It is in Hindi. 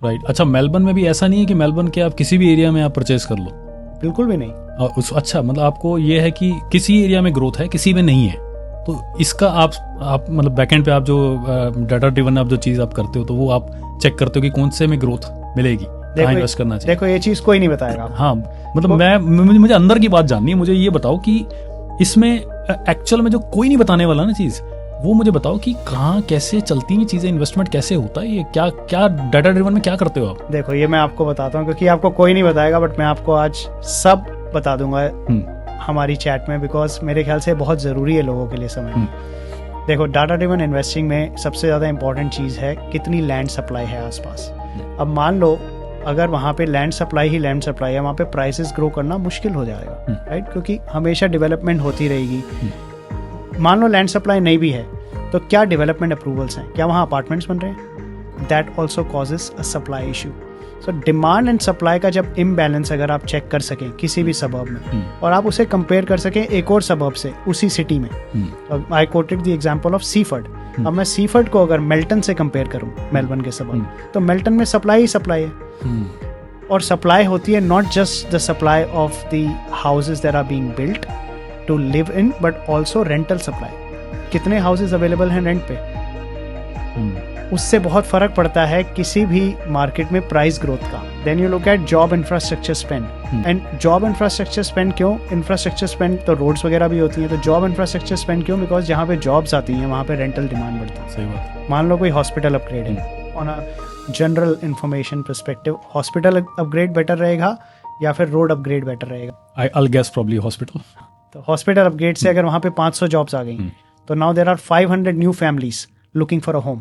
राइट। अच्छा, मेलबर्न में भी ऐसा नहीं है कि मेलबर्न के आप किसी भी एरिया में आप परचेज कर लो? बिल्कुल भी नहीं। अच्छा, मतलब आपको ये है कि किसी एरिया में ग्रोथ है, किसी में नहीं है, तो इसका आप मतलब बैकएंड पे आप जो डाटा ड्रिवन आप जो चीज़ आप करते हो, तो वो आप चेक करते हो कि कौन से में ग्रोथ मिलेगी, कहाँ इन्वेस्ट करना चाहिए। देखो ये चीज़ कोई नहीं बताएगा। हाँ, मतलब मुझे अंदर की बात जाननी है। मुझे ये बताओ कि इसमें एक्चुअल में जो कोई नहीं बताने वाला ना चीज़, वो मुझे बताओ कि कहाँ कैसे चलती हैं चीज़ें, इन्वेस्टमेंट कैसे होता है, ये क्या क्या डाटा ड्रिवन में क्या करते हो आप? देखो ये मैं आपको बताता हूँ, क्योंकि आपको कोई नहीं बताएगा, बट मैं आपको आज सब बता दूंगा हमारी चैट में, बिकॉज मेरे ख्याल से बहुत ज़रूरी है लोगों के लिए समझना। देखो, डाटा ड्रिवन इन्वेस्टिंग में सबसे ज़्यादा इंपॉर्टेंट चीज़ है कितनी लैंड सप्लाई है आसपास। अब मान लो अगर वहाँ पे लैंड सप्लाई है, वहाँ पे प्राइसेस ग्रो करना मुश्किल हो जाएगा, राइट, क्योंकि हमेशा डेवलपमेंट होती रहेगी। मान लो लैंड सप्लाई नहीं भी है, तो क्या डेवलपमेंट अप्रूवल्स हैं, क्या वहाँ अपार्टमेंट्स बन रहे हैं? That also causes a supply issue. So demand and supply का जब इम्बैलेंस अगर आप चेक कर सकें किसी भी सबब में, और आप उसे कंपेयर कर सकें एक और सबब से उसी सिटी में, I quoted the example of Seaford. अब मैं सीफर्ड को अगर मेल्टन से कंपेयर करूं, मेलबर्न के सबब, तो मेल्टन में सप्लाई ही सप्लाई है। और सप्लाई होती है not just the supply of the houses that are being built to live in, but also rental supply. कितने हाउसेज अवेलेबल हैं रेंट पे, उससे बहुत फर्क पड़ता है किसी भी मार्केट में प्राइस ग्रोथ का। Then you look at job infrastructure spend, and job infrastructure spend क्यों? इंफ्रास्ट्रक्चर स्पेंड तो रोड्स वगैरह भी होती हैं, तो जॉब इंफ्रास्ट्रक्चर स्पेंड क्यों? बिकॉज जहाँ पे जॉब्स आती हैं वहाँ पे रेंटल डिमांड बढ़ती है। सही बात। मान लो कोई हॉस्पिटल अपग्रेड है, on a general information perspective, hospital upgrade better रहेगा या फिर रोड अपग्रेड बेटर रहेगा? I'll guess probably hospital. तो हॉस्पिटल अपग्रेड से अगर वहाँ पे 500 जॉब्स आ गई, तो now there are 500 new families looking for a home.